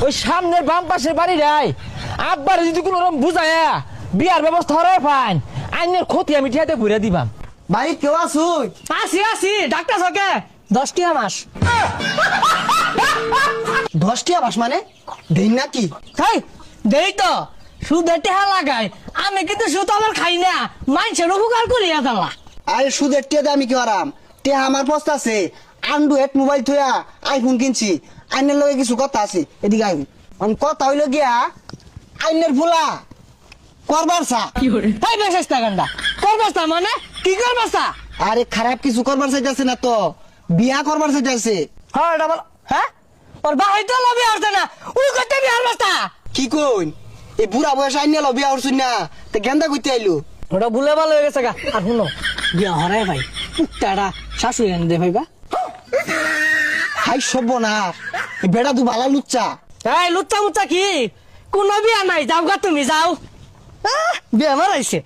ওই সামনের বাম পাশের বাড়ি রাই আব্বার যদি কোনো রকম বুঝায়া বিয়ার ব্যবস্থা হরে ফাইন আইনের ক্ষতি আমি ঠিয়াতে ঘুরে দিবাম। বাড়ি কেউ আসুই? আসি ডাক্তার সকে 10টি মাস। 10টি মাস মানে দিন নাকি? তাই দেই তো সুদের টেহা লাগাই আমি কিন্তু সুদ আবার খাই না মানুষের উপকার করিয়া দালা। আরে সুদের টিয়া আমি কি হারাম? টিয়া আমার পস্তা আছে, অ্যান্ড্রয়েড মোবাইল থইয়া আইফোন কিনছি। আইনের লগে কিছু কথা আছে, এদিকে আইন। কথা হইলো গিয়া আইনের ফুলা করবার চা। তাই বেশ টাকান্ডা করবাস্তা মানে কি করবাস্তা? আরে খারাপ কিছু করবার চাইতেছে না তো, বিয়া করবার চাইতেছে। হ্যাঁ ডাবল হ্যাঁ ওর ভাই তো লবি আসছে না ওই করতে বিয়ার বাস্তা। কি কইন এই বুড়া বয়স আইন নিয়ে বিয়া করছুন না, তে গেন্দা কইতে আইলো। ওটা ভুলে ভালো হয়ে গেছে গা। আর শুনো বিয়া হরাই ভাই তারা শাশুড়ি এনে দে ভাইবা। হাই সব না বেড়া তু ভালা লুচ্চা। এই লুচ্চা মুচ্চা কি কোনো বিয়া নাই যাও গা তুমি যাও। বিয়া মারাইছে।